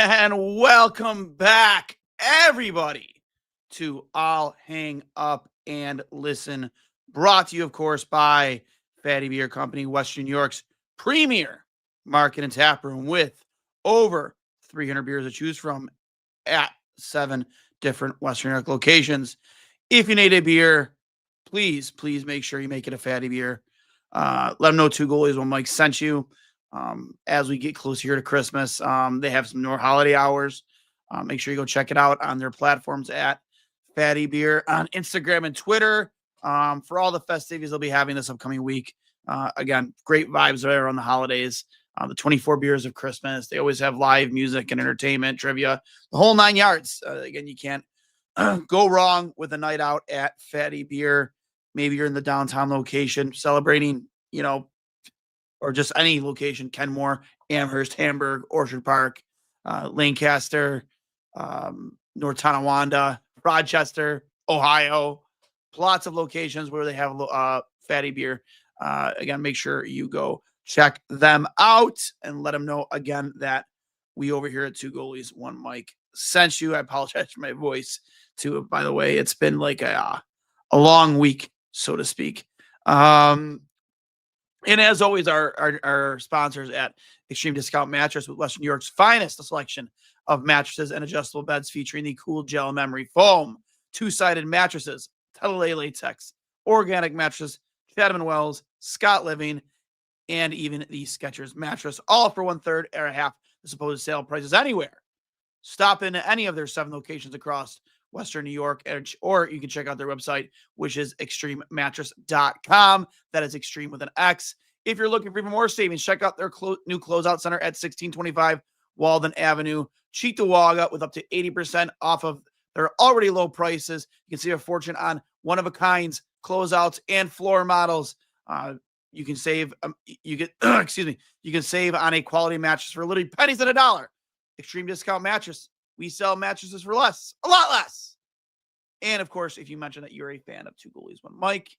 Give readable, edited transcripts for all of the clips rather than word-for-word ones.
And welcome back, everybody, to I'll Hang Up and Listen. Brought to you, of course, by Fatty Beer Company, Western New York's premier market and tap room with over 300 beers to choose from at 7 different Western New York locations. If you need a beer, please make sure you make it a Fatty Beer. Let them know Two Goalies when Mike sent you. As we get closer here to Christmas, they have some more holiday hours. Make sure you go check it out on their platforms at Fatty Beer on Instagram and Twitter for all the festivities they'll be having this upcoming week. Again, great vibes there on the holidays. The 24 beers of Christmas. They always have live music and entertainment, trivia, the whole 9 yards. Again, you can't go wrong with a night out at Fatty Beer. Maybe you're in the downtown location celebrating, or just any location, Kenmore, Amherst, Hamburg, Orchard Park, Lancaster, North Tonawanda, Rochester, Ohio. Lots of locations where they have Fatty Beer. Again, make sure you go check them out and let them know again that we over here at Two Goalies, One Mike sent you. I apologize for my voice too. By the way, it's been like a long week, so to speak. And as always, our sponsors at Extreme Discount Mattress with Western New York's finest selection of mattresses and adjustable beds featuring the cool gel memory foam, two-sided mattresses, Telele latex, organic mattresses, Chatham & Wells, Scott Living, and even the Skechers mattress, all for 1/3 or half the supposed sale prices anywhere. Stop in any of their 7 locations across Western New York, or you can check out their website, which is extrememattress.com. That is extreme with an X. If you're looking for even more savings, check out their new closeout center at 1625 Walden Avenue, Cheektowaga, with up to 80% off of their already low prices. You can save a fortune on one-of-a-kinds, closeouts, and floor models. You can save, you can save on a quality mattress for literally pennies on a dollar. Extreme Discount Mattress. We sell mattresses for less, a lot less. And of course, if you mention that you're a fan of Two Goalies, One Mike,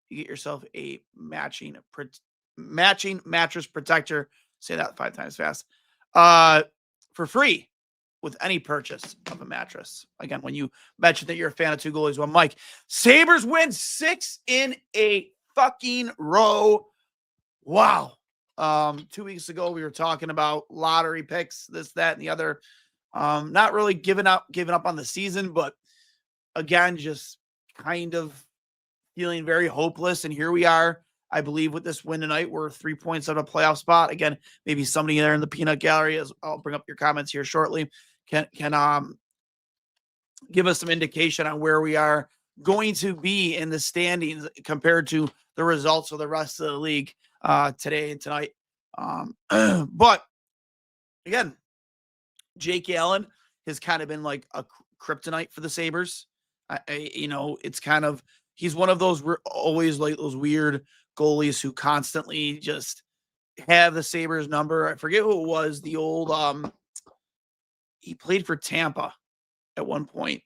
you get yourself a matching mattress protector. Say that 5 times fast. For free with any purchase of a mattress. Again, when you mention that you're a fan of Two Goalies, One Mike, Sabres win 6 in a fucking row. Wow. 2 weeks ago, we were talking about lottery picks, this, that, and the other. Not really giving up on the season, but again, just kind of feeling very hopeless. And here we are, I believe, with this win tonight. We're 3 points out of a playoff spot. Again, maybe somebody there in the peanut gallery, as I'll bring up your comments here shortly, can give us some indication on where we are going to be in the standings compared to the results of the rest of the league today and tonight. But again, Jake Allen has kind of been like a kryptonite for the Sabres. It's kind of, he's one of those always like those weird goalies who constantly just have the Sabres number. I forget who it was. The old, he played for Tampa at one point.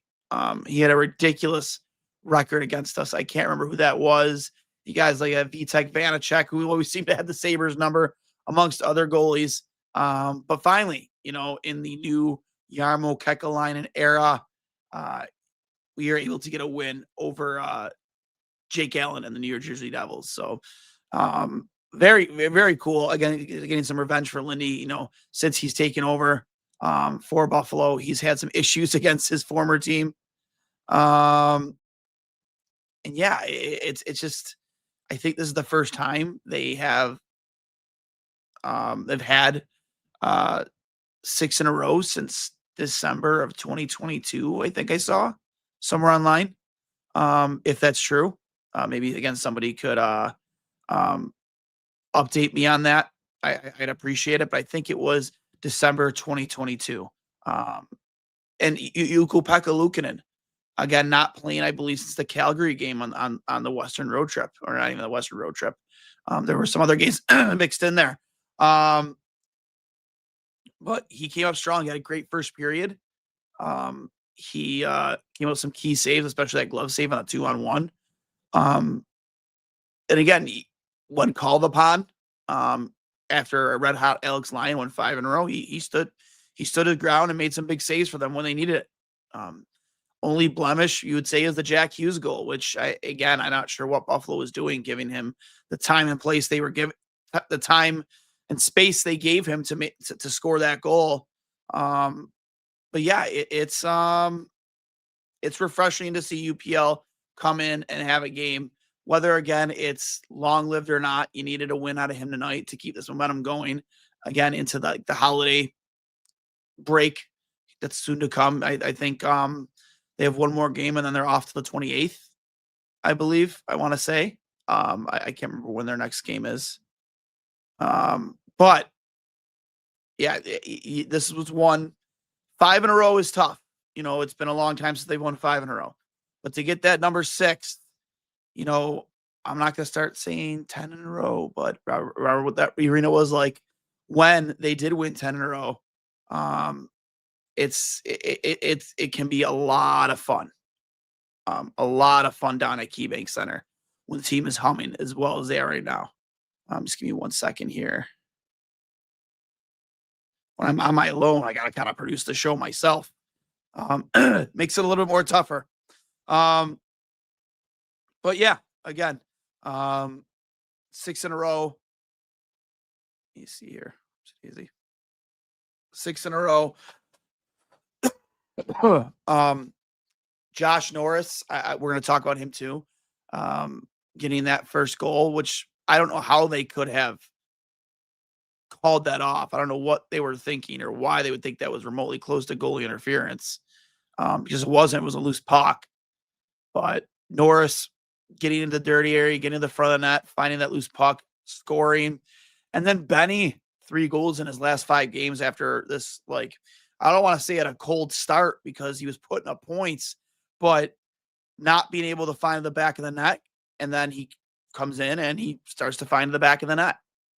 He had a ridiculous record against us. I can't remember who that was. You guys like Vitek Vanacek, who always seem to have the Sabres number amongst other goalies. But finally, in the new Jarmo Kekalainen era, we are able to get a win over Jake Allen and the New Jersey Devils. So very, very cool. Again, getting some revenge for Lindy, since he's taken over for Buffalo. He's had some issues against his former team. And yeah, it's just, I think this is the first time they've had 6 in a row since December of 2022. I think I saw somewhere online. If that's true, maybe again, somebody could update me on that. I'd appreciate it, but I think it was December 2022. And Ukko-Pekka Luukkonen, again, not playing, I believe, since the Calgary game on the Western road trip, or not even the Western road trip. There were some other games mixed in there. But he came up strong. He had a great first period. He came up with some key saves, especially that glove save on a 2-on-1. And again, when called upon, after a red hot Alex Lyon won 5 in a row, he stood he stood his ground and made some big saves for them when they needed it. Only blemish you would say is the Jack Hughes goal, which I'm not sure what Buffalo was doing, giving him the time and place they were given, the time and space they gave him to score that goal. But yeah, it's refreshing to see UPL come in and have a game. Whether again it's long lived or not, you needed a win out of him tonight to keep this momentum going again into the holiday break that's soon to come. I think they have one more game and then they're off to the 28th, I believe. I want to say. I can't remember when their next game is. But yeah, this was one. 5 in a row is tough. It's been a long time since they've won 5 in a row. But to get that number 6, I'm not going to start saying 10 in a row, but remember what that arena was like when they did win 10 in a row. It can be a lot of fun. A lot of fun down at KeyBank Center when the team is humming as well as they are right now. Just give me 1 second here. When I'm on my own, I got to kind of produce the show myself. Makes it a little bit more tougher. But yeah, again, 6 in a row. Let me see here. It's easy. 6 in a row. Josh Norris, we're going to talk about him too. Getting that first goal, which I don't know how they could have called that off. I don't know what they were thinking or why they would think that was remotely close to goalie interference. Because it wasn't. It was a loose puck. But Norris getting into the dirty area, getting to the front of the net, finding that loose puck, scoring. And then Benny, 3 goals in his last 5 games after this, I don't want to say at a cold start because he was putting up points, but not being able to find the back of the net. And then he comes in and he starts to find the back of the net.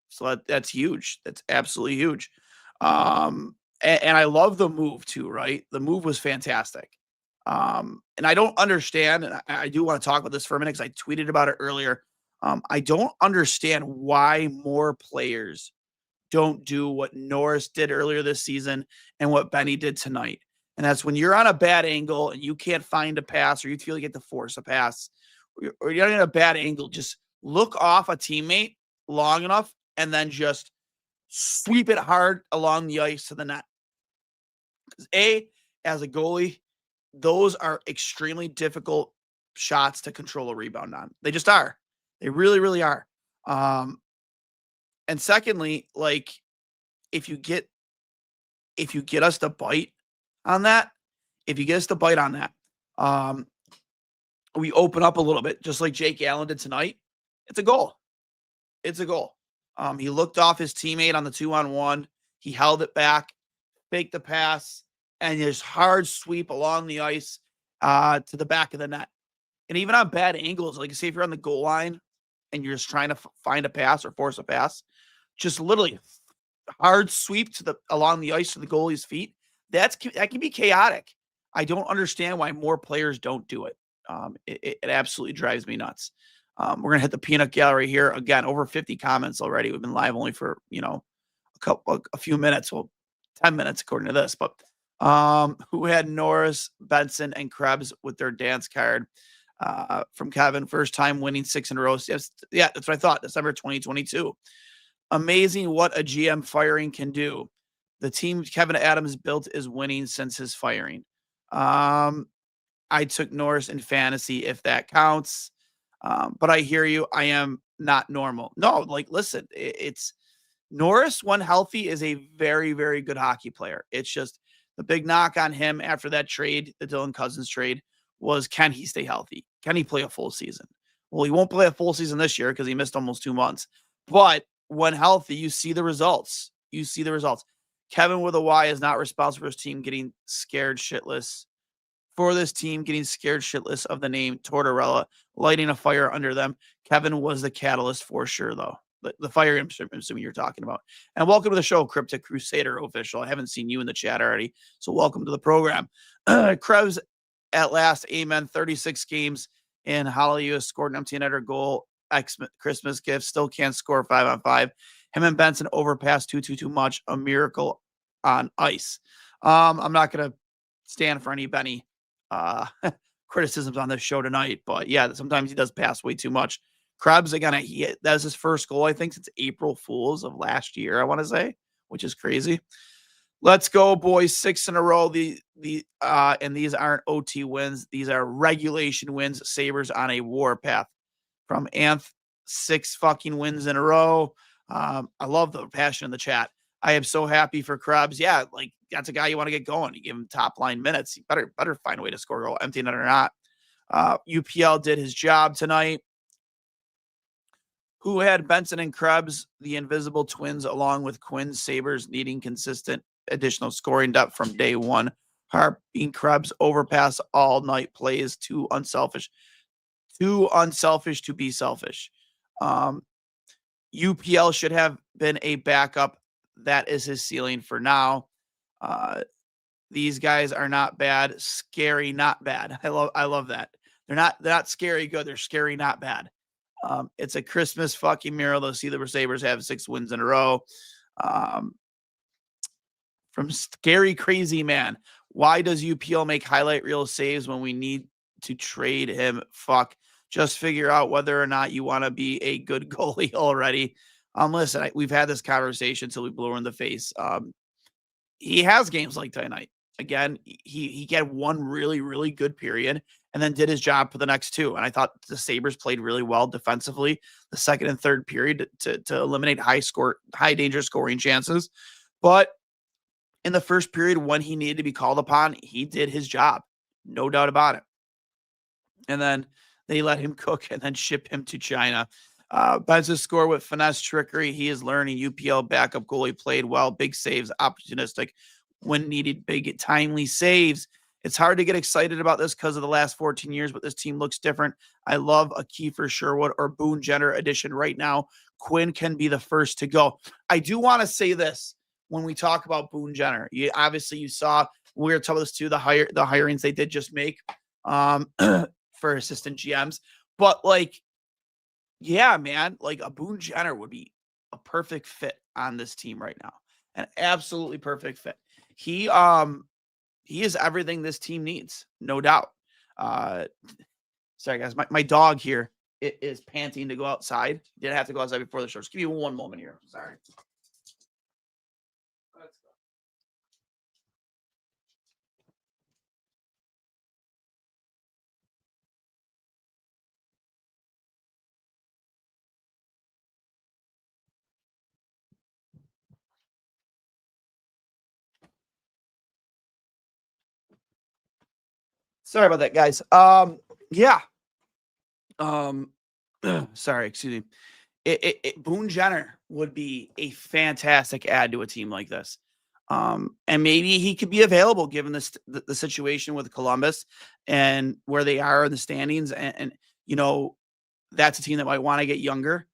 So that's huge. That's absolutely huge. And I love the move too, right? The move was fantastic. And I don't understand, and I do want to talk about this for a minute because I tweeted about it earlier. I don't understand why more players don't do what Norris did earlier this season and what Benny did tonight. And that's when you're on a bad angle and you can't find a pass or you feel you get to force a pass or you're in a bad angle, just look off a teammate long enough and then just sweep it hard along the ice to the net. Because as a goalie, those are extremely difficult shots to control a rebound on. They just are. They really, really are. And secondly, if you get us to bite on that, we open up a little bit, just like Jake Allen did tonight. It's a goal. He looked off his teammate on the 2-on-1. He held it back, faked the pass, and just hard sweep along the ice to the back of the net. And even on bad angles, like say if you're on the goal line and you're just trying to find a pass or force a pass, just literally hard sweep along the ice to the goalie's feet. That can be chaotic. I don't understand why more players don't do it. It absolutely drives me nuts. We're going to hit the peanut gallery here. Again, over 50 comments already. We've been live only for, a few minutes. Well, 10 minutes according to this. But who had Norris, Benson, and Krebs with their dance card? From Kevin, first time winning 6 in a row. Yes, yeah, that's what I thought. December 2022. Amazing what a GM firing can do. The team Kevin Adams built is winning since his firing. I took Norris in fantasy if that counts. But I hear you. I am not normal. No, listen, it's Norris when healthy is a very, very good hockey player. It's just the big knock on him after that trade, the Dylan Cousins trade, was can he stay healthy? Can he play a full season? Well, he won't play a full season this year because he missed almost 2 months. But when healthy, you see the results. Kevin with a Y is not responsible for his team getting scared shitless. For this team getting scared shitless of the name Tortorella, lighting a fire under them. Kevin was the catalyst for sure, though. The fire, I'm assuming you're talking about. And welcome to the show, Cryptic Crusader Official. I haven't seen you in the chat already, so welcome to the program. Krebs, at last, amen. 36 games in Hollywood, scored an empty netter goal. Christmas gift, still can't score 5-on-5. Him and Benson overpassed too much. A miracle on ice. I'm not going to stand for any Benny criticisms on this show tonight, but yeah, sometimes he does pass way too much. Krebs, again, that was his first goal, I think, since April Fools of last year, I want to say, which is crazy. Let's go, boys. 6 in a row. And these aren't OT wins. These are regulation wins. Sabres on a war path. From Anth, 6 fucking wins in a row. I love the passion in the chat. I am so happy for Krebs. Yeah, like that's a guy you want to get going. You give him top line minutes. You better find a way to score a goal, empty net or not. UPL did his job tonight. Who had Benson and Krebs, the invisible twins, along with Quinn. Sabres needing consistent additional scoring depth from day one. Harp being Krebs overpass all night plays, too unselfish to be selfish. UPL should have been a backup. That is his ceiling for now. These guys are not bad. Scary, not bad. I love that. They're not scary good. They're scary, not bad. It's a Christmas fucking miracle to see the Sabres have 6 wins in a row. From Scary Crazy Man. Why does UPL make highlight reel saves when we need to trade him? Fuck. Just figure out whether or not you want to be a good goalie already. Listen, we've had this conversation till we blew her in the face. He has games like tonight. Again, he had one really, really good period and then did his job for the next 2. And I thought the Sabres played really well defensively the second and third period to eliminate high danger scoring chances. But in the first period, when he needed to be called upon, he did his job. No doubt about it. And then they let him cook and then ship him to China. Benson score with finesse trickery. He is learning. UPL backup goalie played well. Big saves, opportunistic when needed, big timely saves. It's hard to get excited about this because of the last 14 years, but this team looks different. I love a Kiefer Sherwood or Boone Jenner addition right now. Quinn can be the first to go. I do want to say this when we talk about Boone Jenner. Obviously, you saw, we were talking about this too, the hirings they did just make for assistant GMs. But like, yeah, man, like a Boone Jenner would be a perfect fit on this team right now. An absolutely perfect fit. He is everything this team needs, no doubt. Sorry guys, my dog here is panting to go outside. Did have to go outside before the show. Just give me one moment here. Sorry. Sorry about that, guys. Yeah. Sorry, excuse me. Boone Jenner would be a fantastic add to a team like this. And maybe he could be available given the situation with Columbus and where they are in the standings. And you know, that's a team that might want to get younger.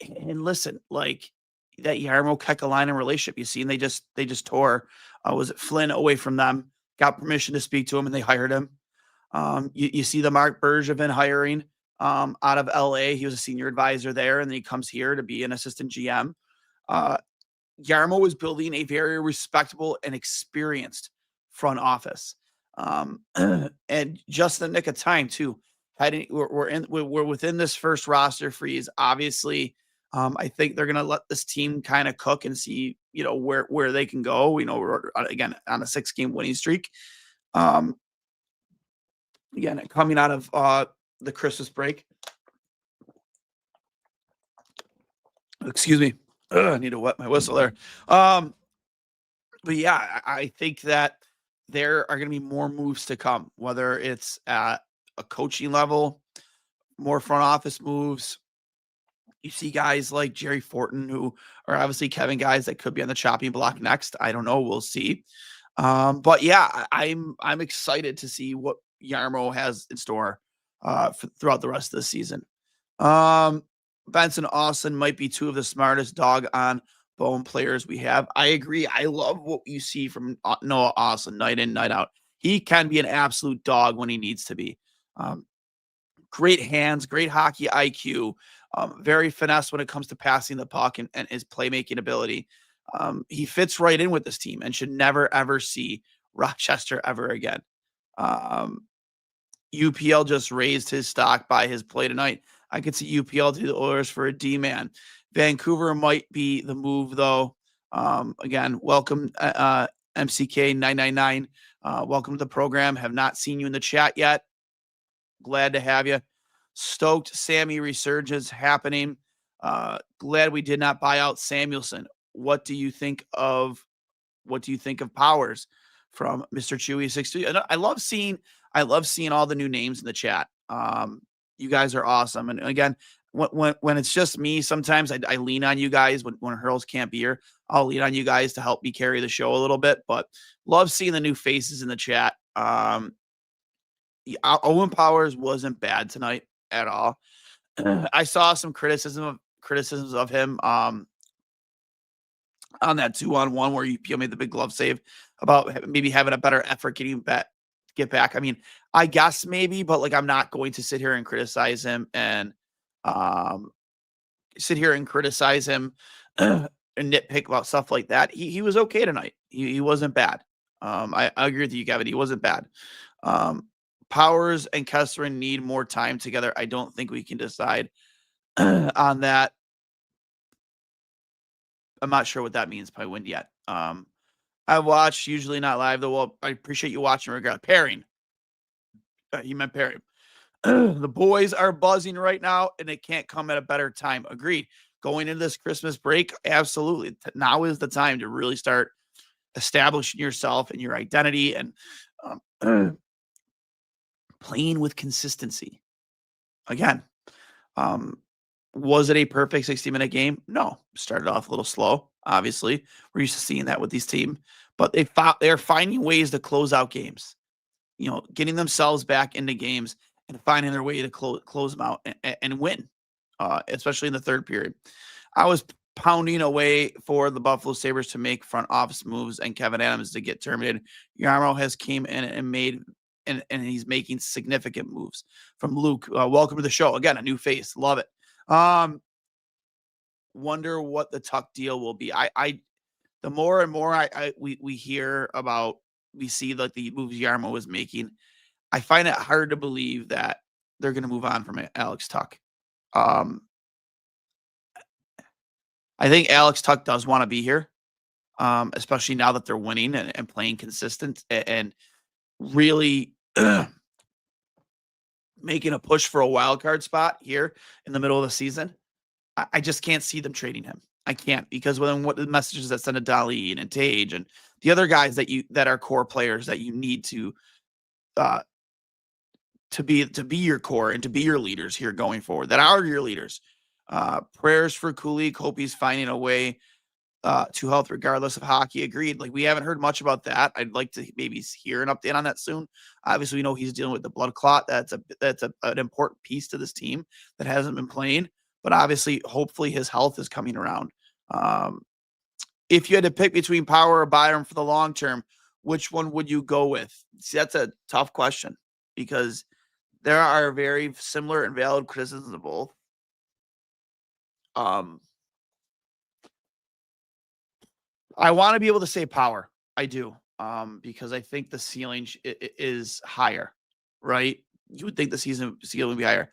And listen, like that Jarmo Kekalainen relationship you seen, they just tore, was it Flynn away from them, got permission to speak to him and they hired him. You see the Mark Bergevin hiring out of LA. He was a senior advisor there, and then he comes here to be an assistant GM. Jarmo was building a very respectable and experienced front office. And just in the nick of time too. We're within this first roster freeze. Obviously, I think they're gonna let this team kind of cook and see, you know, where they can go. You know, we're again on a 6-game winning streak. Again, coming out of the Christmas break. Excuse me. I need to wet my whistle there. But yeah, I think that there are going to be more moves to come, whether it's at a coaching level, more front office moves. You see guys like Jerry Fortin, who are obviously Kevin guys that could be on the chopping block next. I don't know. We'll see. But yeah, I'm excited to see what Jarmo has in store throughout the rest of the season. Benson Austin might be 2 of the smartest dog on bone players we have. I agree. I love what you see from Noah Austin night in, night out. He can be an absolute dog when he needs to be. Great hands, great hockey IQ, very finesse when it comes to passing the puck and his playmaking ability. He fits right in with this team and should never ever see Rochester ever again. Um, UPL just raised his stock by his play tonight. I could see UPL to the Oilers for a D man. Vancouver might be the move though. Again, welcome MCK 999. Welcome to the program. Have not seen you in the chat yet. Glad to have you. Stoked Sammy resurgence happening. Glad we did not buy out Samuelson. What do you think of Powers from Mr. Chewy 63? I love seeing all the new names in the chat. You guys are awesome. And again, when it's just me, sometimes I lean on you guys when Hurls can't be here. I'll lean on you guys to help me carry the show a little bit, but love seeing the new faces in the chat. Owen Powers wasn't bad tonight at all. I saw some criticisms of him on that 2-on-1 where UPL made the big glove save about maybe having a better effort get back. I mean, I guess maybe, but like I'm not going to sit here and criticize him and and nitpick about stuff like that. He was okay tonight. He wasn't bad. I agree with you, Gavin. He wasn't bad. Powers and Kessler need more time together. I don't think we can decide on that. I'm not sure what that means by win yet. I watch, usually not live though. Well, I appreciate you watching. Regard pairing. You meant pairing. The boys are buzzing right now, and it can't come at a better time. Agreed. Going into this Christmas break, absolutely. Now is the time to really start establishing yourself and your identity and playing with consistency. Again, was it a perfect 60-minute game? No. Started off a little slow, obviously. We're used to seeing that with these teams. But they're finding ways to close out games. You know, getting themselves back into games and finding their way to close them out and win, especially in the third period. I was pounding away for the Buffalo Sabres to make front office moves and Kevin Adams to get terminated. Yarmo has came in and made and he's making significant moves. From Luke, welcome to the show. Again, a new face. Love it. Wonder what the Tuck deal will be. The more and more we hear about, we see like the moves Yarmo is making, I find it hard to believe that they're going to move on from Alex Tuck. I think Alex Tuck does want to be here, especially now that they're winning and playing consistent and really making a push for a wild card spot here in the middle of the season. I just can't see them trading him. I can't, because what the messages that send to Dali and Tage and the other guys that are core players that you need to be your core and to be your leaders here going forward, that are your leaders. Prayers for Kulik. Hope he's finding a way to health regardless of hockey. Agreed. Like, we haven't heard much about that. I'd like to maybe hear an update on that soon. Obviously, we know he's dealing with the blood clot. That's an important piece to this team that hasn't been playing. But obviously, hopefully his health is coming around. If you had to pick between Power or Byram for the long term, which one would you go with? See, that's a tough question because there are very similar and valid criticisms of both. I want to be able to say Power. I do. Because I think the ceiling is higher, right? You would think the ceiling would be higher,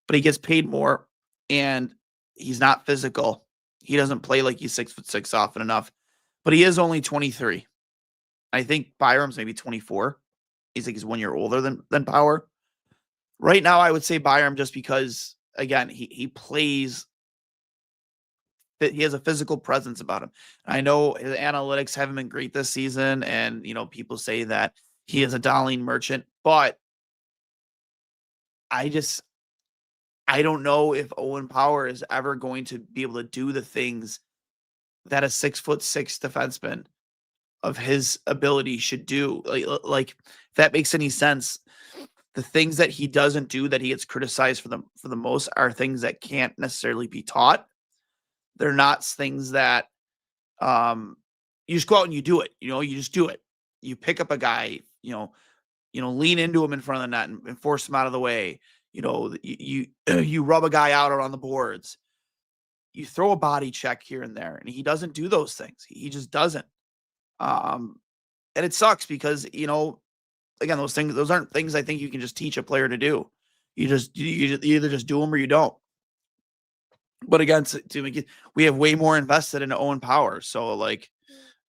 but he gets paid more and he's not physical. He doesn't play like he's 6'6" often enough, but he is only 23. I think Byram's maybe 24. He's 1 year older than Power. Right now, I would say Byram just because, again, he plays. He has a physical presence about him. I know his analytics haven't been great this season, and people say that he is a Darling merchant, but I don't know if Owen Power is ever going to be able to do the things that a 6'6" defenseman of his ability should do. Like if that makes any sense. The things that he doesn't do that he gets criticized for the most are things that can't necessarily be taught. They're not things that you just go out and you do it. You just do it. You pick up a guy, lean into him in front of the net and force him out of the way. You rub a guy out on the boards. you throw a body check here and there, and he doesn't do those things. He just doesn't. Um, and it sucks because, again, those aren't things I think you can just teach a player to do. You either just do them or you don't. But again, we have way more invested in Owen Power. So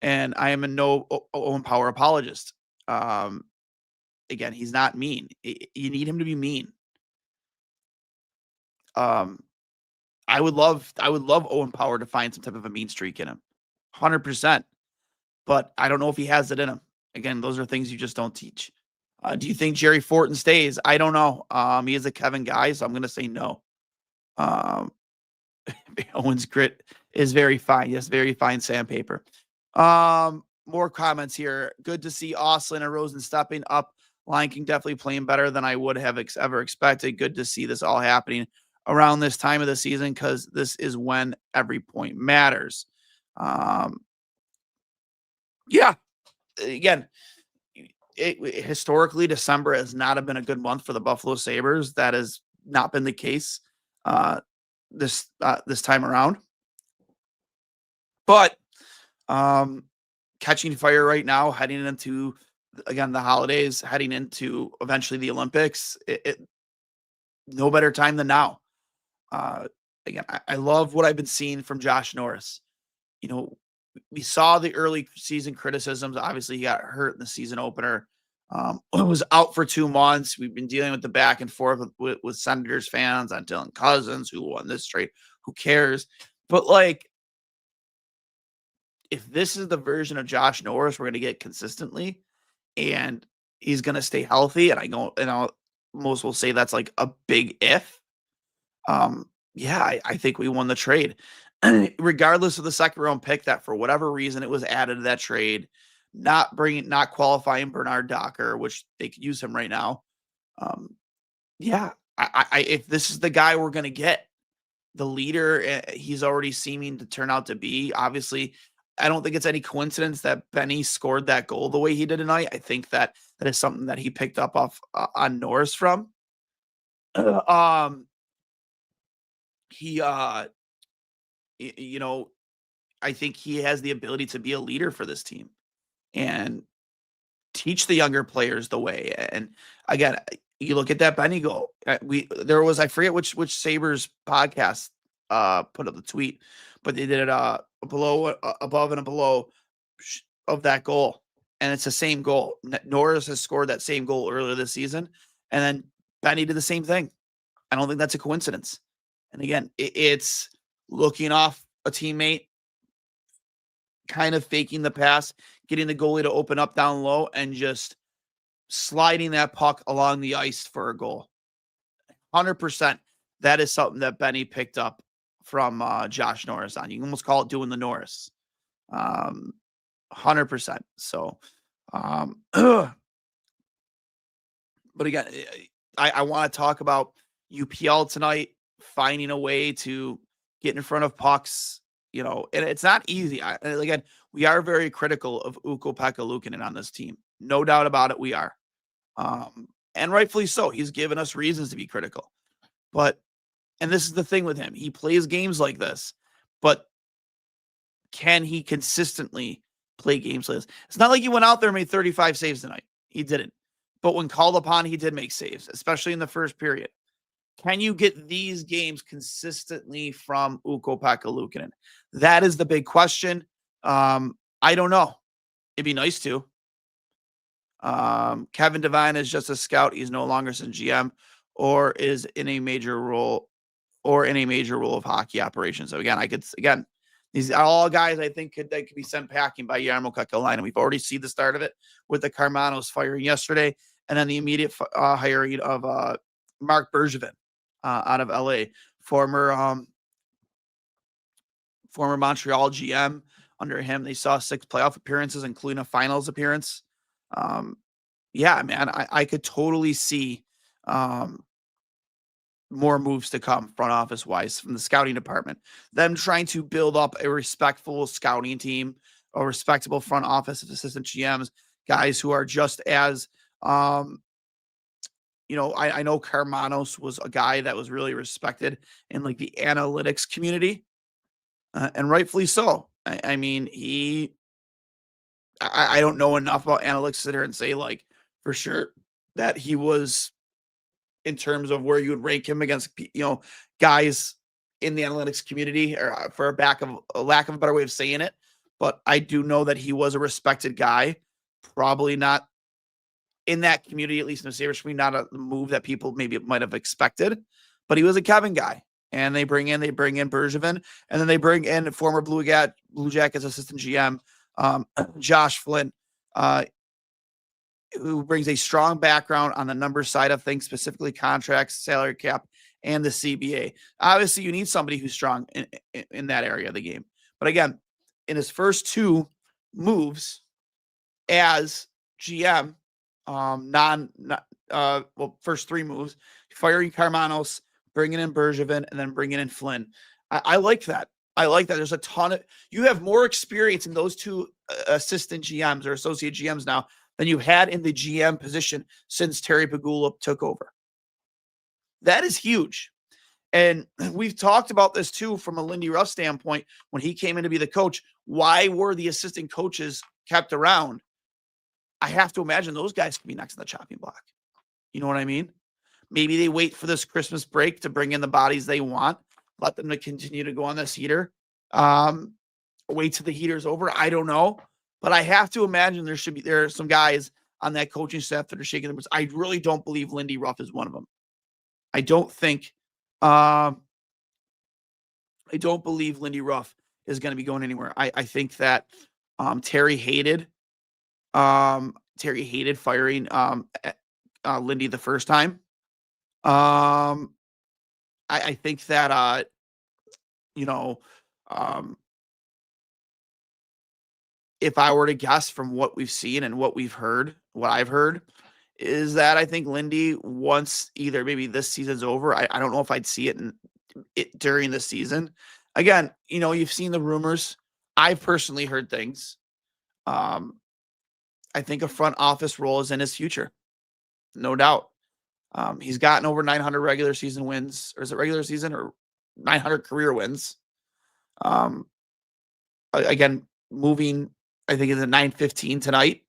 and I am a no Owen Power apologist. Again, he's not mean. You need him to be mean. I would love Owen Power to find some type of a mean streak in him, 100%. But I don't know if he has it in him. Again, those are things you just don't teach. Do you think Jerry Fortin stays? I don't know. He is a Kevin guy, so I'm going to say no. Owen's grit is very fine. Yes, very fine sandpaper. More comments here. Good to see Oslin and Rosen stepping up. Line King definitely playing better than I would have ever expected. Good to see this all happening around this time of the season because this is when every point matters. Yeah, again, historically, December has not been a good month for the Buffalo Sabres. That has not been the case this time around. But catching fire right now, heading into, again, the holidays, heading into eventually the Olympics, no better time than now. Again, I love what I've been seeing from Josh Norris. We saw the early season criticisms. Obviously, he got hurt in the season opener. Was out for 2 months. We've been dealing with the back and forth with Senators fans on Dylan Cousins, who won this trade. Who cares? But if this is the version of Josh Norris we're going to get consistently, and he's going to stay healthy, and most will say that's like a big if. Yeah, I think we won the trade. Regardless of the second round pick, that for whatever reason it was added to that trade, not qualifying Bernard Docker, which they could use him right now. Yeah, if this is the guy we're going to get, the leader he's already seeming to turn out to be. Obviously, I don't think it's any coincidence that Benny scored that goal the way he did tonight. I think that is something that he picked up off on Norris from. I think he has the ability to be a leader for this team and teach the younger players the way. And again, you look at that Benny goal. I forget which Sabres podcast put up the tweet, but they did it above and below of that goal, and it's the same goal. Norris has scored that same goal earlier this season, and then Benny did the same thing. I don't think that's a coincidence. And again, it's looking off a teammate, kind of faking the pass, getting the goalie to open up down low, and just sliding that puck along the ice for a goal. 100%. That is something that Benny picked up from Josh Norris on. You can almost call it doing the Norris. 100%. So, but again, I want to talk about UPL tonight, finding a way to get in front of pucks, and it's not easy. Again, we are very critical of Ukko-Pekka Luukkonen on this team. No doubt about it, we are. And rightfully so. He's given us reasons to be critical. And this is the thing with him. He plays games like this, but can he consistently play games like this? It's not like he went out there and made 35 saves tonight. He didn't. But when called upon, he did make saves, especially in the first period. Can you get these games consistently from Ukko-Pekka Luukkonen? That is the big question. I don't know. It'd be nice to. Kevin Devine is just a scout. He's no longer some GM or is in a major role of hockey operations. So again, these are all guys I think could be sent packing by Jarmo Kekalainen. We've already seen the start of it with the Carmanos firing yesterday, and then the immediate hiring of Mark Bergevin out of LA, former Montreal GM. Under him, they saw 6 playoff appearances, including a finals appearance. Yeah, man, I could totally see more moves to come front office wise from the scouting department. Them trying to build up a respectful scouting team, a respectable front office of assistant GMs, guys who are just as, I know Carmanos was a guy that was really respected in like the analytics community. and rightfully so. I mean, I don't know enough about analytics to sit here and say like for sure that he was in terms of where you would rank him against guys in the analytics community, or for a lack of a better way of saying it. But I do know that he was a respected guy, probably not in that community, at least in the Sabres community, not a move that people maybe might have expected, but he was a Kevin guy. And they bring in Bergevin, and then they bring in former Blue Jackets assistant GM, Josh Flynn, who brings a strong background on the numbers side of things, specifically contracts, salary cap, and the CBA. Obviously, you need somebody who's strong in that area of the game. But again, in his first two moves as GM, first three moves, firing Karmanos, bringing in Bergevin, and then bringing in Flynn. I like that. I like that. There's a ton of, you have more experience in those two assistant GMs or associate GMs now than you've had in the GM position since Terry Pegula took over. That is huge. And we've talked about this too from a Lindy Ruff standpoint when he came in to be the coach. Why were the assistant coaches kept around? I have to imagine those guys can be next in the chopping block. You know what I mean? Maybe they wait for this Christmas break to bring in the bodies they want, let them to continue to go on this heater. Wait till the heater's over. I don't know. But I have to imagine there are some guys on that coaching staff that are shaking their boots. I really don't believe Lindy Ruff is one of them. I don't believe Lindy Ruff is going to be going anywhere. I think that Terry hated firing Lindy the first time. I think that if I were to guess from what we've seen and what I've heard, is that I think Lindy once either maybe this season's over. I don't know if I'd see it during the season. Again, you've seen the rumors. I've personally heard things. I think a front office role is in his future. No doubt. He's gotten over 900 regular season wins, or is it regular season or 900 career wins? Again, moving, I think it's a 915 tonight.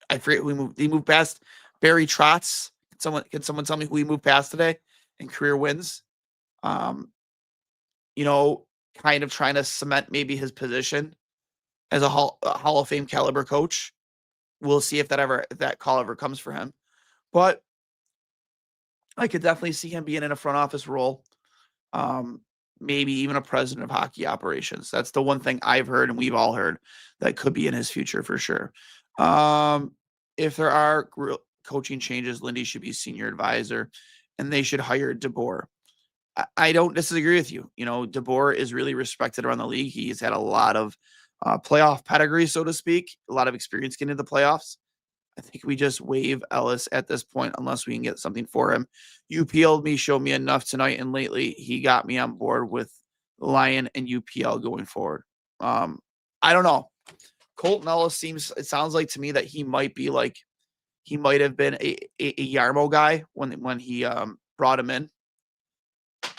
I forget who he moved past Barry Trotz. Can someone tell me who he moved past today in career wins? Kind of trying to cement maybe his position as a Hall of Fame caliber coach. We'll see if that call ever comes for him. But I could definitely see him being in a front office role. Maybe even a president of hockey operations. That's the one thing I've heard and we've all heard that could be in his future for sure. If there are coaching changes, Lindy should be senior advisor and they should hire DeBoer. I don't disagree with you. DeBoer is really respected around the league. He's had a lot of playoff pedigree, so to speak, a lot of experience getting into the playoffs. I think we just waive Ellis at this point unless we can get something for him. UPL'd me, showed me enough tonight and lately. He got me on board with Lion and UPL going forward. I don't know. Colton Ellis it sounds like to me that he might have been a Yarmo guy when he brought him in.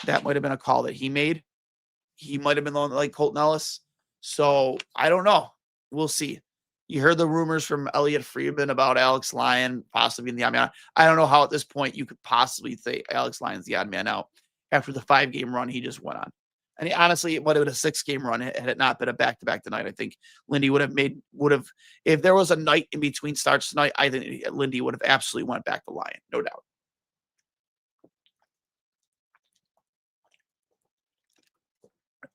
That might have been a call that he made. He might have been like Colton Ellis. So I don't know. We'll see. You heard the rumors from Elliot Friedman about Alex Lyon possibly being the odd man out. I don't know how at this point you could possibly say Alex Lyon's the odd man out after the 5-game run he just went on. And honestly, it might have been a 6-game run had it not been a back-to-back tonight. I think Lindy would have, if there was a night in between starts tonight, I think Lindy would have absolutely went back to Lyon, no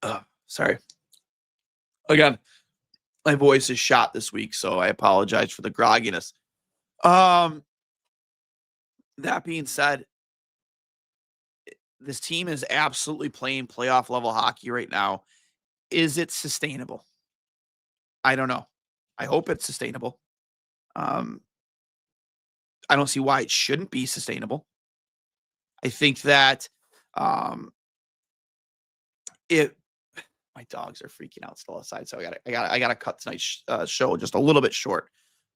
doubt. Sorry. Again, my voice is shot this week, so I apologize for the grogginess. That being said, this team is absolutely playing playoff level hockey right now. Is it sustainable? I don't know. I hope it's sustainable. I don't see why it shouldn't be sustainable. I think that my dogs are freaking out still outside, so I gotta cut tonight's show just a little bit short.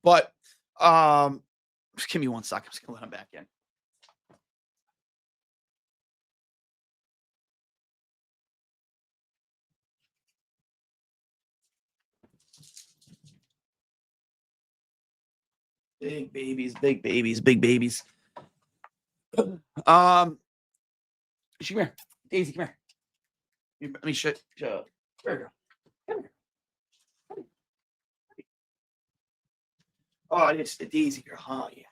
But just give me 1 second. I'm just gonna let him back in. Big babies, big babies, big babies. She, come here. Daisy, come here. Let me shut. Come here, girl. Come here. Oh, it's the Daisy girl. Oh, yeah.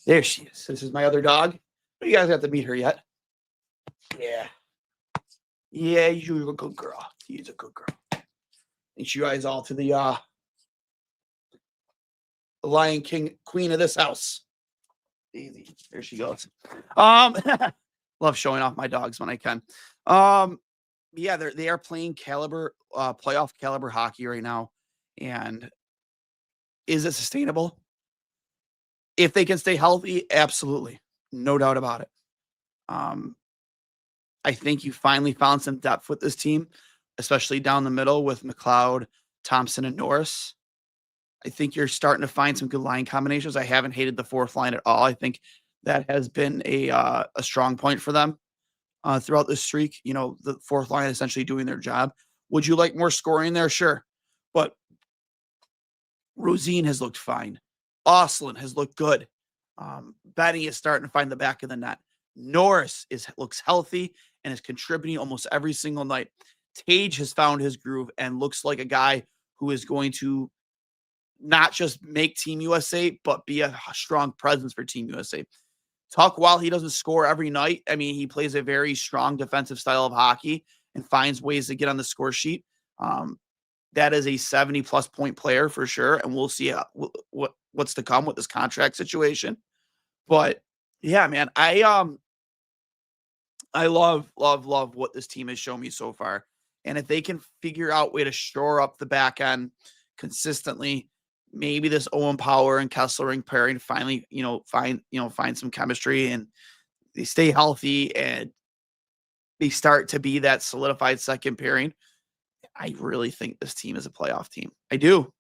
There she is. This is my other dog. You guys have to meet her yet. Yeah. Yeah, you're a good girl. She's a good girl. And you guys all to the Lion King queen of this house. Daisy. There she goes. Love showing off my dogs when I can. Yeah, they are playing playoff caliber hockey right now. And is it sustainable? If they can stay healthy, absolutely. No doubt about it. I think you finally found some depth with this team, especially down the middle with McLeod, Thompson, and Norris. I think you're starting to find some good line combinations. I haven't hated the fourth line at all. I think that has been a strong point for them throughout this streak. You know, the fourth line essentially doing their job. Would you like more scoring there? Sure. But Rosine has looked fine. Oslin has looked good. Benny is starting to find the back of the net. Norris looks healthy and is contributing almost every single night. Tage has found his groove and looks like a guy who is going to not just make Team USA, but be a strong presence for Team USA. Tuck, while he doesn't score every night, I mean, he plays a very strong defensive style of hockey and finds ways to get on the score sheet. That is a 70-plus point player for sure, and we'll see what's to come with this contract situation. But yeah, man, I love what this team has shown me so far. And if they can figure out a way to shore up the back end consistently, maybe this Owen Power and Kessler pairing finally, find some chemistry and they stay healthy and they start to be that solidified second pairing. I really think this team is a playoff team. I do.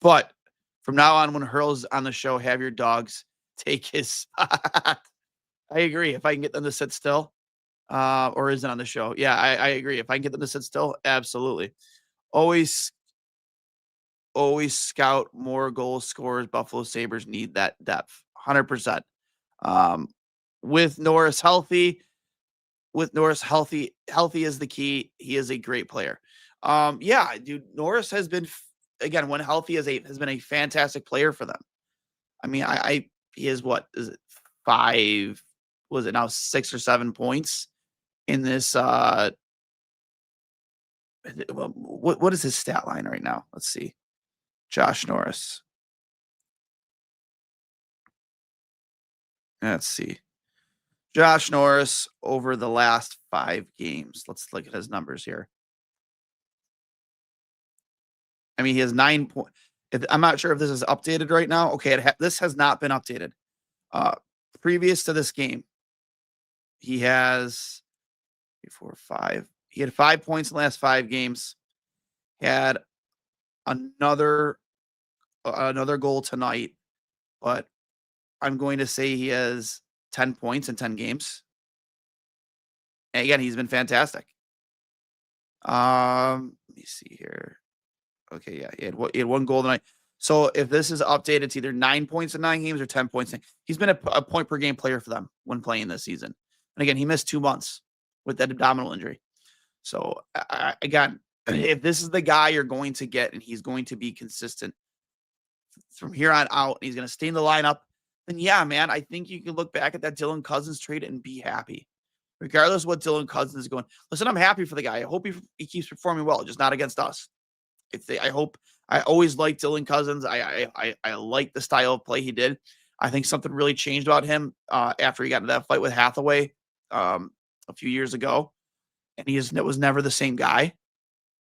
But from now on, when Hurl's on the show, have your dogs take his spot. I agree. If I can get them to sit still, or is it on the show? Yeah, I agree. If I can get them to sit still, absolutely. Always scout more goal scorers. Buffalo Sabres need that depth, 100%. With Norris healthy is the key. He is a great player. Yeah, dude, Norris has been, again, when healthy, has been a fantastic player for them. I mean, he is what is it 5? Was it now 6 or 7 points in this? What is his stat line right now? Let's see. Josh Norris. Let's see. Josh Norris over the last 5 games. Let's look at his numbers here. I mean, he has 9 points. I'm not sure if this is updated right now. Okay, this has not been updated. Previous to this game, he has 4, 5. He had 5 points in the last 5 games. Had another goal tonight, but I'm going to say he has 10 points in 10 games. And again, he's been fantastic. Let me see here. Okay, yeah, he had 1 goal tonight. So if this is updated, it's either 9 points in 9 games or 10 points. He's been a point per game player for them when playing this season. And again, he missed 2 months with that abdominal injury. So again, if this is the guy you're going to get and he's going to be consistent from here on out, and he's going to stay in the lineup, then yeah, man, I think you can look back at that Dylan Cousins trade and be happy. Regardless of what Dylan Cousins is going. Listen, I'm happy for the guy. I hope he keeps performing well, just not against us. I always liked Dylan Cousins. I like the style of play he did. I think something really changed about him after he got into that fight with Hathaway a few years ago. And it was never the same guy.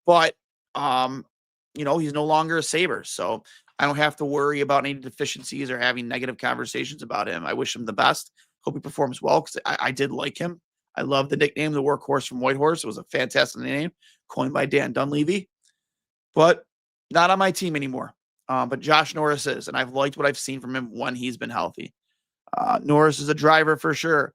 But, he's no longer a Sabre. So I don't have to worry about any deficiencies or having negative conversations about him. I wish him the best. Hope he performs well because I did like him. I love the nickname, the Workhorse from Whitehorse. It was a fantastic name coined by Dan Dunleavy. But not on my team anymore. But Josh Norris is, and I've liked what I've seen from him when he's been healthy. Norris is a driver for sure.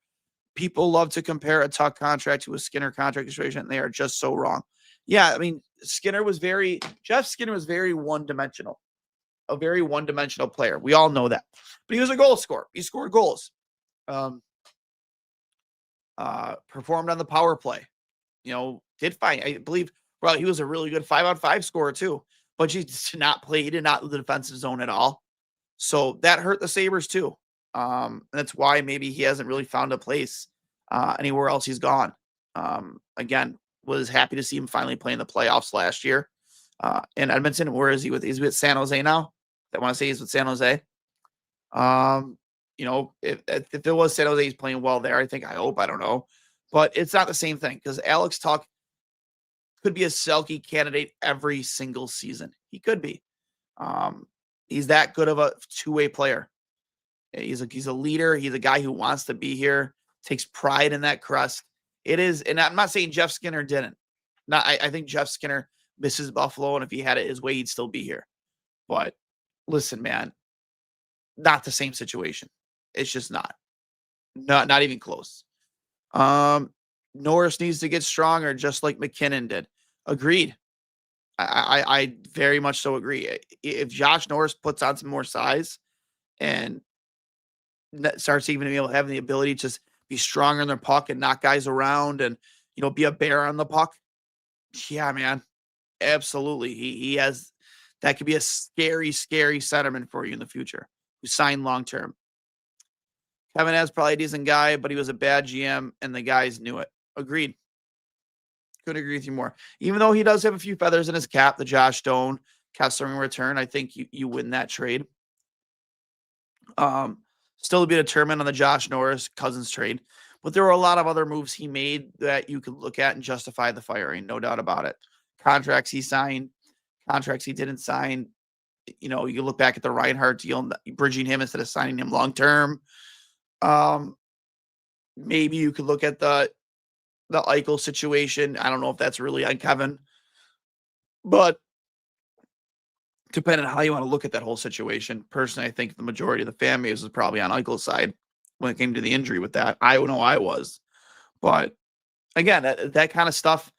People love to compare a Tuck contract to a Skinner contract situation, and they are just so wrong. Yeah, I mean, Jeff Skinner was very one-dimensional, a very one-dimensional player. We all know that. But he was a goal scorer. He scored goals. Performed on the power play. Did fine. I believe, well, he was a really good 5-on-5 scorer too. But he did not play. He did not leave the defensive zone at all. So that hurt the Sabres too. And that's why maybe he hasn't really found a place anywhere else he's gone. Again, was happy to see him finally play in the playoffs last year. In Edmonton, where is he with? He's with San Jose now. I want to say he's with San Jose. If it was San Jose, he's playing well there. I hope, I don't know. But it's not the same thing because Alex Tuch could be a Selke candidate every single season. He could be. He's that good of a two-way player. He's a leader. He's a guy who wants to be here, takes pride in that crest. It is, and I'm not saying Jeff Skinner didn't. I think Jeff Skinner misses Buffalo, and if he had it his way, he'd still be here. But listen, man, not the same situation. It's just not even close. Norris needs to get stronger, just like McKinnon did. Agreed. I very much so agree. If Josh Norris puts on some more size and starts even having the ability to just be stronger in their puck and knock guys around and, be a bear on the puck. Yeah, man. Absolutely. He has, that could be a scary, scary centerman for you in the future. Who signed long-term. Kevin has probably a decent guy, but he was a bad GM and the guys knew it. Agreed. Couldn't agree with you more. Even though he does have a few feathers in his cap, the Josh Doan, Kessler in return, I think you win that trade. Still to be determined on the Josh Norris Cousins trade, but there were a lot of other moves he made that you could look at and justify the firing, no doubt about it. Contracts he signed, contracts he didn't sign. You look back at the Reinhardt deal, bridging him instead of signing him long term. Maybe you could look at the Eichel situation. I don't know if that's really on Kevin, but depending on how you want to look at that whole situation. Personally, I think the majority of the fan base was probably on Eichel's side when it came to the injury with that. I know I was. But again, that kind of stuff,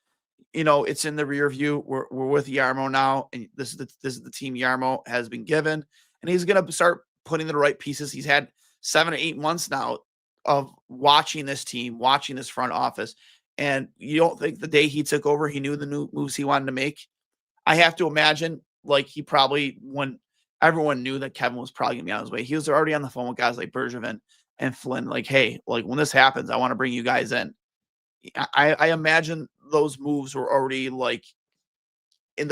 it's in the rear view. We're with Jarmo now, and this is the team Jarmo has been given, and he's going to start putting the right pieces. He's had 7 or 8 months now of watching this team, watching this front office, and you don't think the day he took over, he knew the new moves he wanted to make? I have to imagine, like, he probably, when everyone knew that Kevin was probably going to be on his way, he was already on the phone with guys like Bergevin and Flynn, like, hey, like, when this happens, I want to bring you guys in. I imagine those moves were already, like, in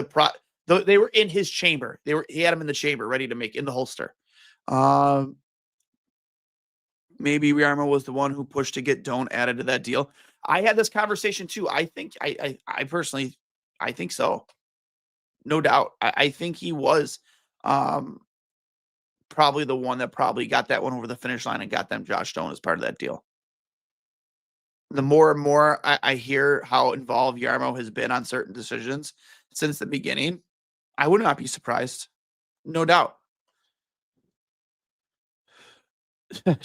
they were in his chamber. He had them in the chamber, ready to make in the holster. Maybe Jarmo was the one who pushed to get Doan added to that deal. I had this conversation too. I think I personally, I think so. No doubt. I think he was probably the one that probably got that one over the finish line and got them Josh Doan as part of that deal. The more and more I hear how involved Jarmo has been on certain decisions since the beginning, I would not be surprised. No doubt.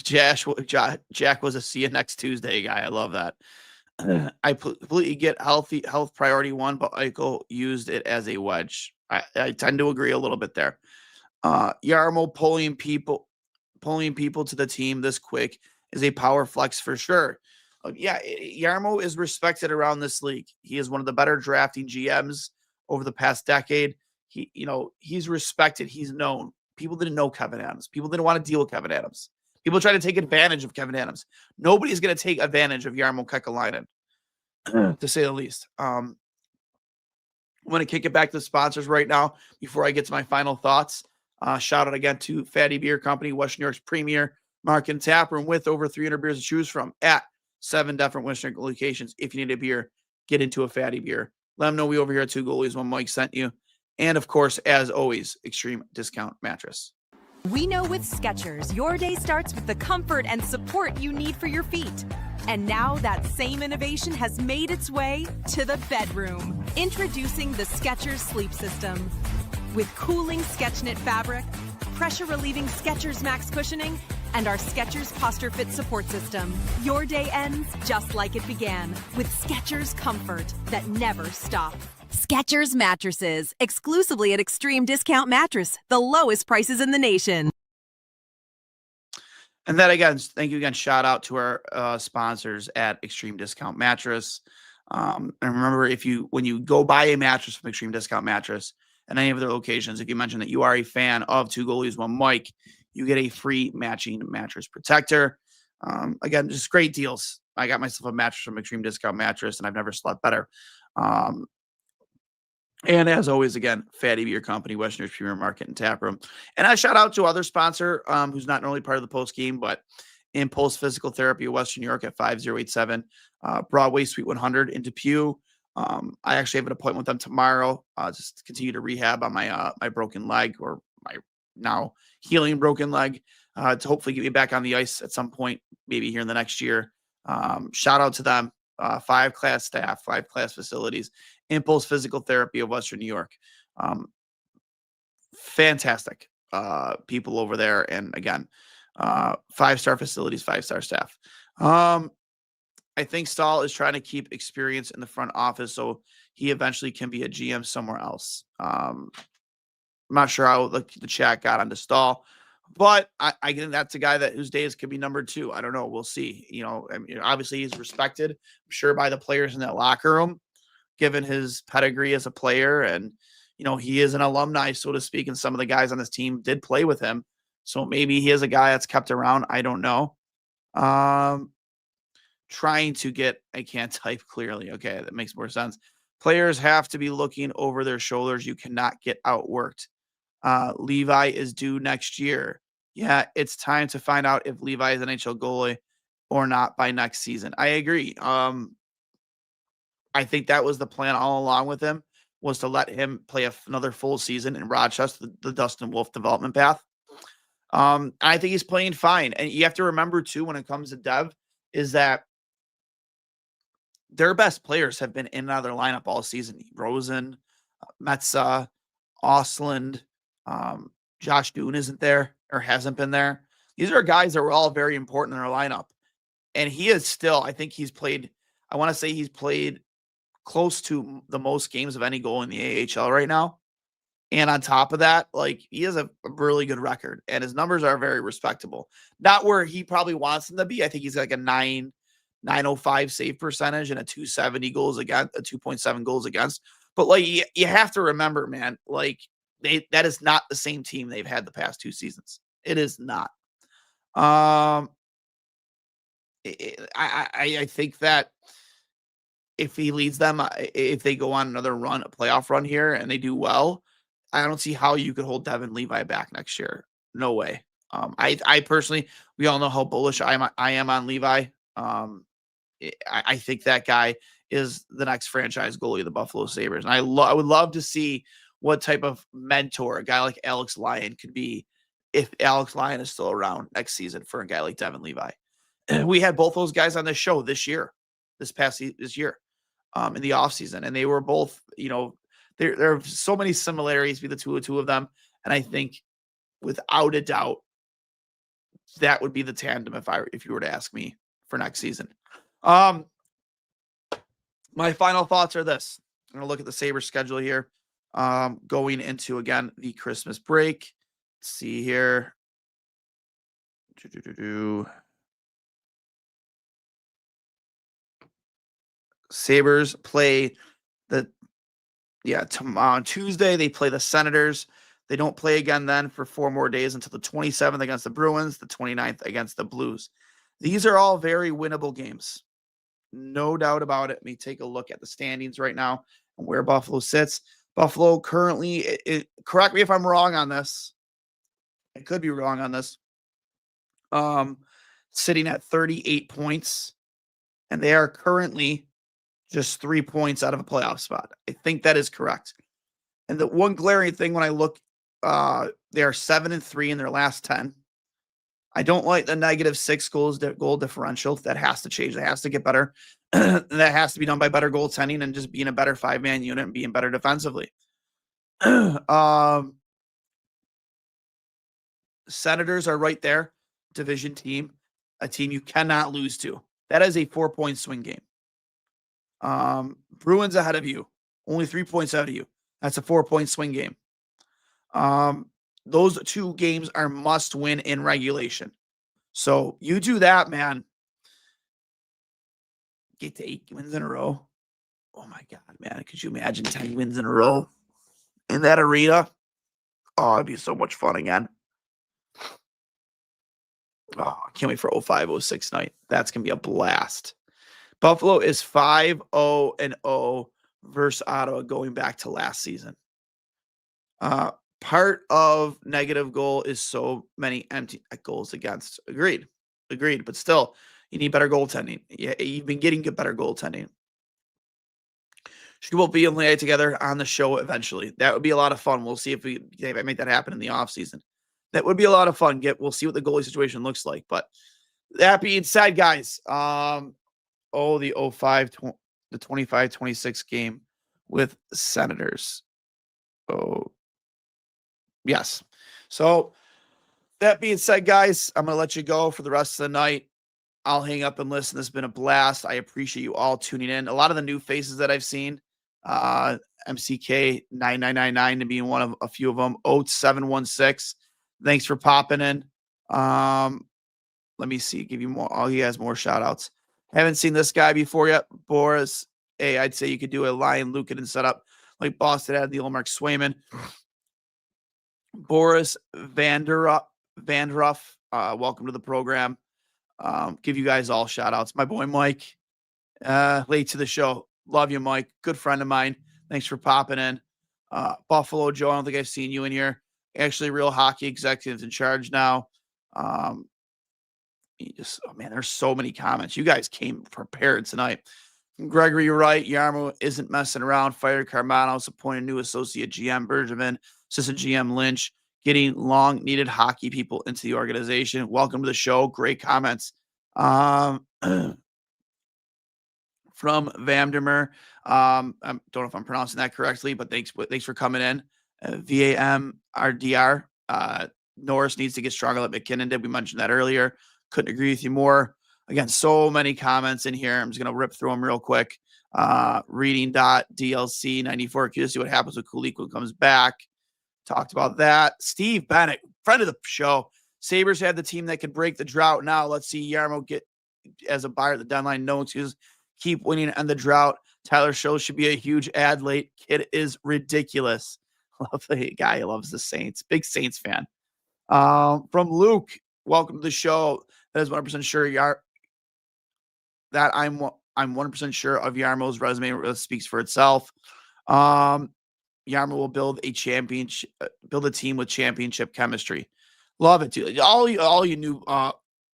Jack was a see you next Tuesday guy. I love that. I completely get health priority one, but Eichel used it as a wedge. I tend to agree a little bit there. Jarmo pulling people to the team this quick is a power flex for sure. Jarmo is respected around this league. He is one of the better drafting GMs over the past decade. He's respected. He's known. People didn't know Kevin Adams. People didn't want to deal with Kevin Adams. People try to take advantage of Kevin Adams. Nobody's going to take advantage of Jarmo Kekalainen, to say the least. I'm going to kick it back to the sponsors right now before I get to my final thoughts. Shout out again to Fatty Beer Company, Western New York's premier market and tap room with over 300 beers to choose from at 7 different Western New York locations. If you need a beer, get into a Fatty Beer. Let them know we over here at Two Goalies when Mike sent you. And of course, as always, Extreme Discount Mattress. We know with Skechers, your day starts with the comfort and support you need for your feet. And now that same innovation has made its way to the bedroom. Introducing the Skechers Sleep System. With cooling SketchKnit fabric, pressure-relieving Skechers Max cushioning, and our Skechers Posture Fit support system. Your day ends just like it began, with Skechers comfort that never stops. Skechers mattresses, exclusively at Extreme Discount Mattress, the lowest prices in the nation. And then again, thank you again. Shout out to our sponsors at Extreme Discount Mattress. And remember, when you go buy a mattress from Extreme Discount Mattress at any of their locations, if you mention that you are a fan of Two Goalies, One Mike, you get a free matching mattress protector. Again, just great deals. I got myself a mattress from Extreme Discount Mattress, and I've never slept better. And as always, again, Fatty Beer Company, Western Union Premier Market and Tap Room. And I shout out to other sponsor who's not normally part of the post game, but Impulse Physical Therapy of Western New York at 5087 Broadway Suite 100 in Depew. I actually have an appointment with them tomorrow. Just to continue to rehab on my my broken leg, or my now healing broken leg, to hopefully get me back on the ice at some point, maybe here in the next year. Shout out to them. 5-class staff, 5-class facilities, Impulse Physical Therapy of Western New York. Fantastic people over there. And again, 5-star facilities, 5-star staff. I think Stahl is trying to keep experience in the front office so he eventually can be a GM somewhere else. I'm not sure how the chat got onto Stahl, but I think that's a guy whose days could be number 2. I don't know. We'll see. I mean, obviously he's respected, I'm sure, by the players in that locker room, given his pedigree as a player. And, he is an alumni, so to speak, and some of the guys on this team did play with him. So maybe he is a guy that's kept around. I don't know. Trying to get, I can't type clearly. Okay, that makes more sense. Players have to be looking over their shoulders. You cannot get outworked. Levi is due next year. Yeah, it's time to find out if Levi is an NHL goalie or not by next season. I agree. I think that was the plan all along with him, was to let him play another full season in Rochester, the Dustin Wolf development path. I think he's playing fine. And you have to remember, too, when it comes to Dev, is that their best players have been in and out of their lineup all season. Rosen, Metza, Osland, Josh Doon isn't there or hasn't been there. These are guys that were all very important in our lineup. And he is still, I think he's played close to the most games of any goal in the AHL right now. And on top of that, he has a really good record, and his numbers are very respectable. Not where he probably wants them to be. I think he's like a 905 save percentage and a 270 goals against, a 2.7 goals against. But you have to remember, man, that is not the same team they've had the past 2 seasons. It is not. I think that if he leads them, if they go on another run, a playoff run here, and they do well, I don't see how you could hold Devin Levi back next year. No way. I personally, we all know how bullish I am on Levi. I think that guy is the next franchise goalie of the Buffalo Sabres. And I would love to see what type of mentor a guy like Alex Lyon could be if Alex Lyon is still around next season for a guy like Devin Levi. We had both those guys on the show this year in the offseason, and they were both, there are so many similarities between the two of them. And I think without a doubt, that would be the tandem if you were to ask me for next season. My final thoughts are this. I'm going to look at the Sabres schedule here. Going into, again, the Christmas break. Let's see here. Sabres play on Tuesday. They play the Senators. They don't play again then for 4 more days until the 27th against the Bruins, the 29th against the Blues. These are all very winnable games. No doubt about it. Let me take a look at the standings right now and where Buffalo sits. Buffalo currently, correct me if I'm wrong on this. I could be wrong on this. Sitting at 38 points, and they are currently just 3 points out of a playoff spot. I think that is correct. And the one glaring thing when I look, they are 7-3 in their last 10. I don't like the -6 goal differential. That has to change. That has to get better. That has to be done by better goaltending and just being a better 5-man unit and being better defensively. Senators are right there. Division team. A team you cannot lose to. That is a 4-point swing game. Bruins ahead of you. Only 3 points out of you. That's a 4-point swing game. Those 2 games are must win in regulation. So you do that, man. Get to 8 wins in a row. Oh my God, man. Could you imagine 10 wins in a row in that arena? Oh, it'd be so much fun again. Oh, I can't wait for 05-06 night. That's going to be a blast. Buffalo is 5-0-0 versus Ottawa going back to last season. Part of negative goal is so many empty goals against. Agreed. But still, you need better goaltending. Yeah, you've been getting better goaltending. Should we'll be able to lay together on the show eventually. That would be a lot of fun. We'll see if we make that happen in the offseason. That would be a lot of fun. We'll see what the goalie situation looks like. But that being said, guys, the 25-26 game with Senators. Oh, yes. So that being said, guys, I'm going to let you go for the rest of the night. I'll hang up and listen. This has been a blast. I appreciate you all tuning in. A lot of the new faces that I've seen, MCK 9999 to be one of a few of them. Oats 716. Thanks for popping in. Let me see. Give you more. All you guys more shout outs. Haven't seen this guy before yet. Boris. Hey, I'd say you could do a Lion Lucan setup like Boston had the old Mark Swayman. Boris Vanderuff. Welcome to the program. Give you guys all shout outs. My boy Mike, late to the show. Love you, Mike. Good friend of mine. Thanks for popping in. Buffalo Joe, I don't think I've seen you in here. Actually, real hockey executives in charge now. Oh man, there's so many comments. You guys came prepared tonight. Gregory, you're right. Yarmo isn't messing around. Fired Carmanos, appointed new associate GM Bergevin, assistant GM Lynch, getting long needed hockey people into the organization. Welcome to the show. Great comments. From Vamdemer. I don't know if I'm pronouncing that correctly, but thanks for coming in. VAMRDR. Norris needs to get stronger like McKinnon did. We mentioned that earlier. Couldn't agree with you more. Again, so many comments in here. I'm just going to rip through them real quick. Reading.DLC94. Curious to see what happens with Kulik when he comes back. Talked about that. Steve Bennett, friend of the show. Sabres had the team that could break the drought. Now let's see Yarmo get as a buyer at the deadline. No excuse. Keep winning and the drought. Tyler Show should be a huge ad late. Kid is ridiculous. Love the guy. He loves the Saints. Big Saints fan. From Luke, welcome to the show. That is 100% sure that I'm 100% sure of Yarmo's resume speaks for itself. Yarmo will build a team with championship chemistry. Love it, dude. All you new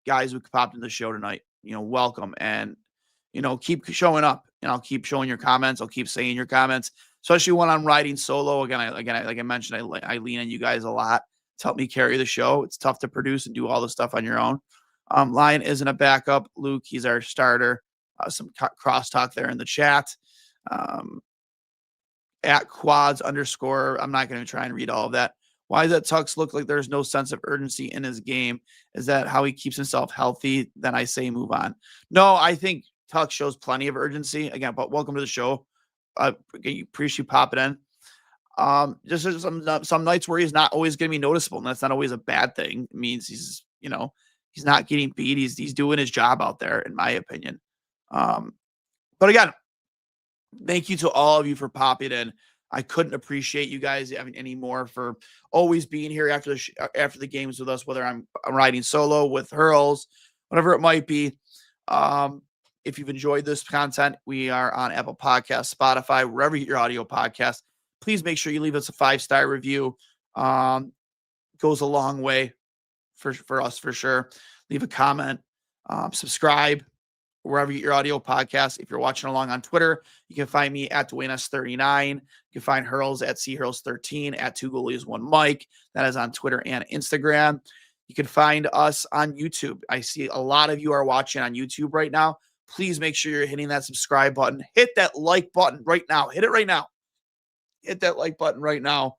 guys who popped in the show tonight, welcome, and keep showing up, and I'll keep showing your comments. I'll keep saying your comments, especially when I'm riding solo. Again, like I mentioned, I lean on you guys a lot to help me carry the show. It's tough to produce and do all the stuff on your own. Lion isn't a backup. Luke, he's our starter. Some crosstalk there in the chat. At quads _ I'm not going to try and read all of that. Why does that Tux look like there's no sense of urgency in his game? Is that how he keeps himself healthy? Then I say move on. No, I think Tux shows plenty of urgency. Again, but welcome to the show. Appreciate you popping in. Just some nights where he's not always going to be noticeable, and that's not always a bad thing. It means he's not getting beat. He's doing his job out there, in my opinion. But again, thank you to all of you for popping in. I couldn't appreciate you guys any more for always being here after the games with us, whether I'm riding solo with Hurls, whatever it might be. If you've enjoyed this content, we are on Apple Podcasts, Spotify, wherever you get your audio podcast. Please make sure you leave us a 5-star review. Goes a long way for us for sure. Leave a comment, subscribe wherever you get your audio podcast. If you're watching along on Twitter, you can find me at DuaneS39. You can find Hurls at CHurls13, at 2goalies1mike. That is on Twitter and Instagram. You can find us on YouTube. I see a lot of you are watching on YouTube right now. Please make sure you're hitting that subscribe button. Hit that like button right now. Hit it right now. Hit that like button right now.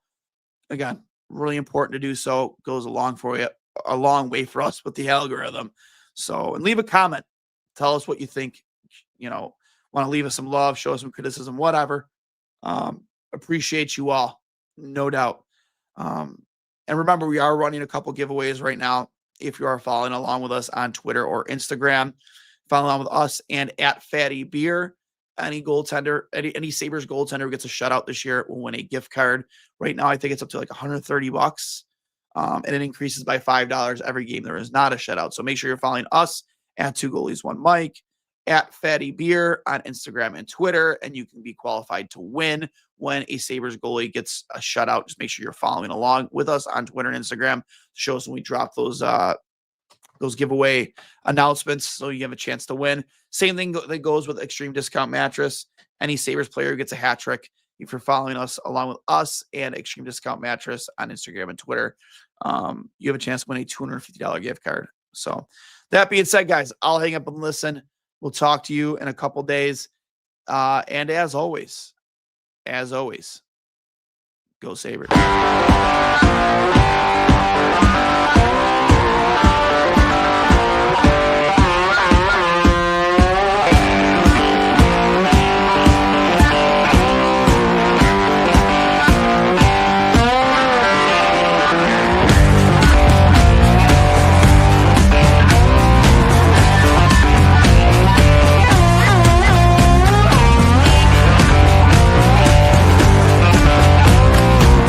Again, really important to do so. Goes a long way for us with the algorithm. So, and leave a comment. Tell us what you think. Want to leave us some love, show us some criticism, whatever. Appreciate you all, no doubt. And remember, we are running a couple giveaways right now. If you are following along with us on Twitter or Instagram, follow along with us and at Fatty Beer. Any goaltender, any Sabres goaltender who gets a shutout this year will win a gift card. Right now, I think it's up to like $130. And it increases by $5 every game there is not a shutout. So make sure you're following us at 2 Goalies 1 Mike, at Fatty Beer on Instagram and Twitter, and you can be qualified to win when a Sabres goalie gets a shutout. Just make sure you're following along with us on Twitter and Instagram to show us when we drop those giveaway announcements, so you have a chance to win. Same thing that goes with Extreme Discount Mattress. Any Sabres player who gets a hat trick, if you're following us along with us and Extreme Discount Mattress on Instagram and Twitter, you have a chance to win a $250 gift card. So that being said, guys, I'll hang up and listen. We'll talk to you in a couple days. And as always, go Sabres.